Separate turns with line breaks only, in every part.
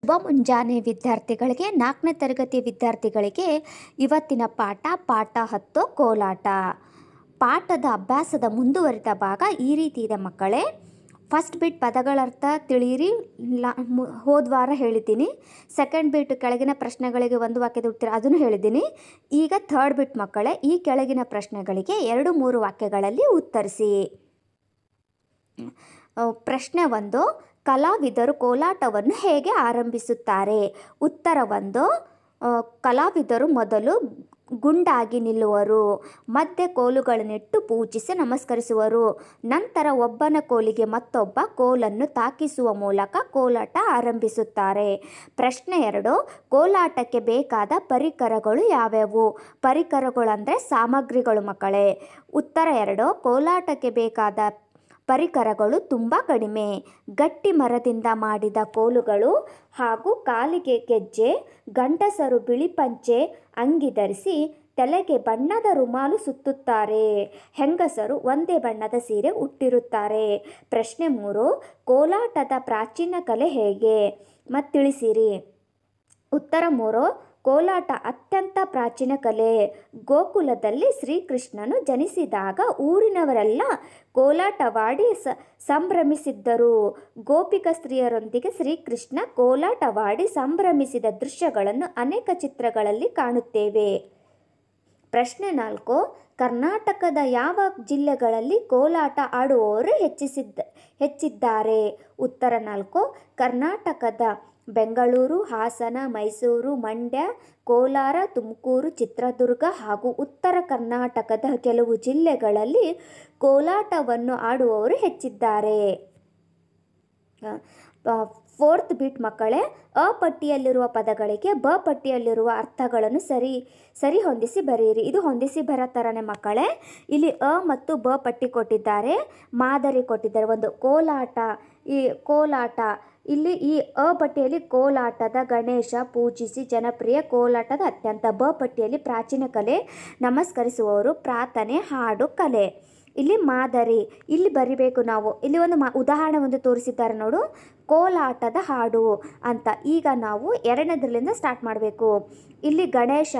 ಶುಭ ಮುಂಜಾನೆ ವಿದ್ಯಾರ್ಥಿಗಳಿಗೆ, 4ನೇ ತರಗತಿ ವಿದ್ಯಾರ್ಥಿಗಳಿಗೆ ಇವತ್ತಿನ ಪಾಠ 10 ಕೋಲಾಟ. ಪಾಠದ ಅಭ್ಯಾಸದ ಮುಂದುವರಿದ ಭಾಗ ಈ ರೀತಿ ಇದೆ ಮಕ್ಕಳೇ. ಫಸ್ಟ್ ಬಿಟ್ ಪದಗಳರ್ಥ ತಿಳಿಯಿರಿ, ಹೋದ ವಾರ ಹೇಳಿದ್ದೀನಿ. ಸೆಕೆಂಡ್ ಬಿಟ್ ಕೆಳಗಿನ ಪ್ರಶ್ನೆಗಳಿಗೆ ಒಂದು ವಾಕ್ಯದ ಉತ್ತರ ಅದನ್ನು ಹೇಳಿದ್ದೀನಿ. ಈಗ ಥರ್ಡ್ ಬಿಟ್ ಮಕ್ಕಳೇ, ಈ ಕೆಳಗಿನ ಪ್ರಶ್ನೆಗಳಿಗೆ 2-3 ವಾಕ್ಯಗಳಲ್ಲಿ ಉತ್ತರಿಸಿ. ಪ್ರಶ್ನೆ 1, ಕಲಾವಿದರು ಕೋಲಾಟವನ್ನು ಹೇಗೆ ಆರಂಭಿಸುತ್ತಾರೆ? ಉತ್ತರ 1, ಕಲಾವಿದರು ಮೊದಲು ಗುಂಡಾಗಿ ನಿಲ್ಲುವರು, ಮಧ್ಯೆ ಕೋಲುಗಳನ್ನಿಟ್ಟು ಪೂಜಿಸಿ ನಮಸ್ಕರಿಸುವರು, ನಂತರ ಒಬ್ಬನ ಕೋಲಿಗೆ ಮತ್ತೊಬ್ಬ ಕೋಲನ್ನು ತಾಕಿಸುವ ಮೂಲಕ ಕೋಲಾಟ ಆರಂಭಿಸುತ್ತಾರೆ. ಪ್ರಶ್ನೆ 2, ಕೋಲಾಟಕ್ಕೆ ಬೇಕಾದ ಪರಿಕರಗಳು ಯಾವ್ಯಾವು? ಪರಿಕರಗಳಂದರೆ ಸಾಮಗ್ರಿಗಳು ಮಕ್ಕಳೇ. ಉತ್ತರ 2, ಕೋಲಾಟಕ್ಕೆ ಬೇಕಾದ ಪರಿಕರಗಳು ತುಂಬ ಕಡಿಮೆ. ಗಟ್ಟಿ ಮರದಿಂದ ಮಾಡಿದ ಕೋಲುಗಳು ಹಾಗೂ ಕಾಲಿಗೆ ಗೆಜ್ಜೆ, ಗಂಡಸರು ಬಿಳಿ ಪಂಚೆ ಅಂಗಿ ಧರಿಸಿ ತಲೆಗೆ ಬಣ್ಣದ ರುಮಾಲು ಸುತ್ತುತ್ತಾರೆ, ಹೆಂಗಸರು ಒಂದೇ ಬಣ್ಣದ ಸೀರೆ ಉಟ್ಟಿರುತ್ತಾರೆ. ಪ್ರಶ್ನೆ 3, ಕೋಲಾಟದ ಪ್ರಾಚೀನ ಕಲೆ ಹೇಗೆ ಮತ್ತು ತಿಳಿಸಿರಿ. ಉತ್ತರ 3, ಕೋಲಾಟ ಅತ್ಯಂತ ಪ್ರಾಚೀನ ಕಲೆ. ಗೋಕುಲದಲ್ಲಿ ಶ್ರೀಕೃಷ್ಣನು ಜನಿಸಿದಾಗ ಊರಿನವರೆಲ್ಲ ಕೋಲಾಟವಾಡಿ ಸಂಭ್ರಮಿಸಿದ್ದರು. ಗೋಪಿಕ ಸ್ತ್ರೀಯರೊಂದಿಗೆ ಶ್ರೀಕೃಷ್ಣ ಕೋಲಾಟವಾಡಿ ಸಂಭ್ರಮಿಸಿದ ದೃಶ್ಯಗಳನ್ನು ಅನೇಕ ಚಿತ್ರಗಳಲ್ಲಿ ಕಾಣುತ್ತೇವೆ. ಪ್ರಶ್ನೆ 4, ಕರ್ನಾಟಕದ ಯಾವ ಜಿಲ್ಲೆಗಳಲ್ಲಿ ಕೋಲಾಟ ಆಡುವವರು ಹೆಚ್ಚಿದ್ದಾರೆ? ಉತ್ತರ 4, ಕರ್ನಾಟಕದ ಬೆಂಗಳೂರು, ಹಾಸನ, ಮೈಸೂರು, ಮಂಡ್ಯ, ಕೋಲಾರ, ತುಮಕೂರು, ಚಿತ್ರದುರ್ಗ ಹಾಗೂ ಉತ್ತರ ಕರ್ನಾಟಕದ ಕೆಲವು ಜಿಲ್ಲೆಗಳಲ್ಲಿ ಕೋಲಾಟವನ್ನು ಆಡುವವರು ಹೆಚ್ಚಿದ್ದಾರೆ. ಫೋರ್ತ್ ಬಿಟ್ ಮಕ್ಕಳೇ, ಅ ಪಟ್ಟಿಯಲ್ಲಿರುವ ಪದಗಳಿಗೆ ಬ ಪಟ್ಟಿಯಲ್ಲಿರುವ ಅರ್ಥಗಳನ್ನು ಸರಿ ಹೊಂದಿಸಿ ಬರೆಯಿರಿ. ಇದು ಹೊಂದಿಸಿ ಬರೋ ಥರನೇ ಮಕ್ಕಳೇ. ಇಲ್ಲಿ ಅ ಮತ್ತು ಬ ಪಟ್ಟಿ ಕೊಟ್ಟಿದ್ದಾರೆ, ಮಾದರಿ ಕೊಟ್ಟಿದ್ದಾರೆ. ಒಂದು ಕೋಲಾಟ ಇಲ್ಲಿ ಈ ಅ ಪಟ್ಟಿಯಲ್ಲಿ ಕೋಲಾಟದ ಗಣೇಶ ಪೂಜಿಸಿ ಜನಪ್ರಿಯ, ಕೋಲಾಟದ ಅತ್ಯಂತ. ಬ ಪಟ್ಟಿಯಲ್ಲಿ ಪ್ರಾಚೀನ ಕಲೆ, ನಮಸ್ಕರಿಸುವವರು, ಪ್ರಾರ್ಥನೆ, ಹಾಡು, ಕಲೆ. ಇಲ್ಲಿ ಮಾದರಿ, ಇಲ್ಲಿ ಬರಿಬೇಕು ನಾವು. ಇಲ್ಲಿ ಒಂದು ಉದಾಹರಣೆ ಒಂದು ತೋರಿಸಿದ್ದಾರೆ ನೋಡು, ಕೋಲಾಟದ ಹಾಡು ಅಂತ. ಈಗ ನಾವು 2ನೇದ್ರಲ್ಲಿಂದ ಸ್ಟಾರ್ಟ್ ಮಾಡಬೇಕು. ಇಲ್ಲಿ ಗಣೇಶ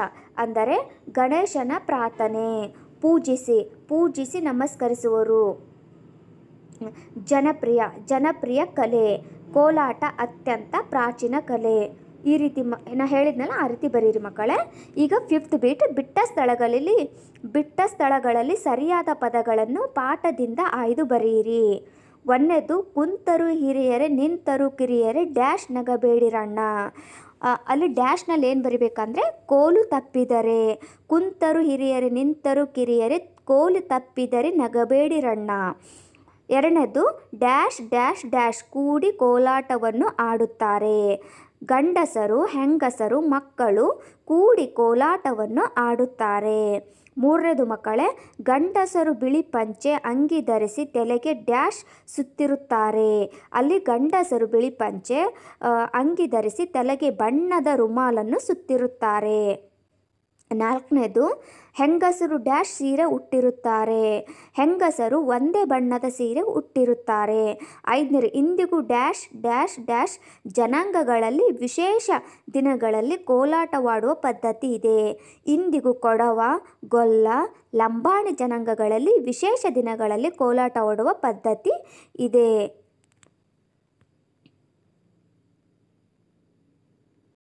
ಅಂದರೆ ಗಣೇಶನ ಪ್ರಾರ್ಥನೆ, ಪೂಜಿಸಿ ನಮಸ್ಕರಿಸುವರು. ಜನಪ್ರಿಯ ಕಲೆ, ಕೋಲಾಟ ಅತ್ಯಂತ ಪ್ರಾಚೀನ ಕಲೆ. ಈ ರೀತಿ ನಾ ಹೇಳಿದ್ನಲ್ಲ ಆ ರೀತಿ ಬರೀರಿ ಮಕ್ಕಳೇ. ಈಗ 5th ಬಿಟ್, ಬಿಟ್ಟ ಸ್ಥಳಗಳಲ್ಲಿ ಸರಿಯಾದ ಪದಗಳನ್ನು ಪಾಠದಿಂದ ಆಯ್ದು ಬರೆಯಿರಿ. 1ನೇದು, ಕುಂತರು ಹಿರಿಯರೇ ನಿಂತರು ಕಿರಿಯರೇ ಡ್ಯಾಶ್ ನಗಬೇಡಿರಣ್ಣ. ಅಲ್ಲಿ ಡ್ಯಾಶ್ನಲ್ಲಿ ಏನು ಬರಿಬೇಕಂದ್ರೆ ಕೋಲು ತಪ್ಪಿದರೆ. ಕುಂತರು ಹಿರಿಯರೇ ನಿಂತರು ಕಿರಿಯರೇ ಕೋಲು ತಪ್ಪಿದರೆ ನಗಬೇಡಿರಣ್ಣ. 2ನೇದು, ಡ್ಯಾಶ್ ಡ್ಯಾಶ್ ಡ್ಯಾಶ್ ಕೂಡಿ ಕೋಲಾಟವನ್ನು ಆಡುತ್ತಾರೆ. ಗಂಡಸರು, ಹೆಂಗಸರು, ಮಕ್ಕಳು ಕೂಡಿ ಕೋಲಾಟವನ್ನು ಆಡುತ್ತಾರೆ. 3ನೇದು ಮಕ್ಕಳೇ, ಗಂಡಸರು ಬಿಳಿ ಪಂಚೆ ಅಂಗಿ ಧರಿಸಿ ತಲೆಗೆ ಡ್ಯಾಶ್ ಸುತ್ತಿರುತ್ತಾರೆ. ಅಲ್ಲಿ ಗಂಡಸರು ಬಿಳಿ ಪಂಚೆ ಅಂಗಿ ಧರಿಸಿ ತಲೆಗೆ ಬಣ್ಣದ ರುಮಾಲನ್ನು ಸುತ್ತಿರುತ್ತಾರೆ. 4ನೇದು, ಹೆಂಗಸರು ಡ್ಯಾಶ್ ಸೀರೆ ಉಟ್ಟಿರುತ್ತಾರೆ. ಹೆಂಗಸರು ಒಂದೇ ಬಣ್ಣದ ಸೀರೆ ಉಟ್ಟಿರುತ್ತಾರೆ. 5ನೇದು, ಇಂದಿಗೂ ಡ್ಯಾಶ್ ಡ್ಯಾಶ್ ಡ್ಯಾಶ್ ಜನಾಂಗಗಳಲ್ಲಿ ವಿಶೇಷ ದಿನಗಳಲ್ಲಿ ಕೋಲಾಟವಾಡುವ ಪದ್ಧತಿ ಇದೆ. ಇಂದಿಗೂ ಕೊಡವ, ಗೊಲ್ಲ, ಲಂಬಾಣಿ ಜನಾಂಗಗಳಲ್ಲಿ ವಿಶೇಷ ದಿನಗಳಲ್ಲಿ ಕೋಲಾಟವಾಡುವ ಪದ್ಧತಿ ಇದೆ.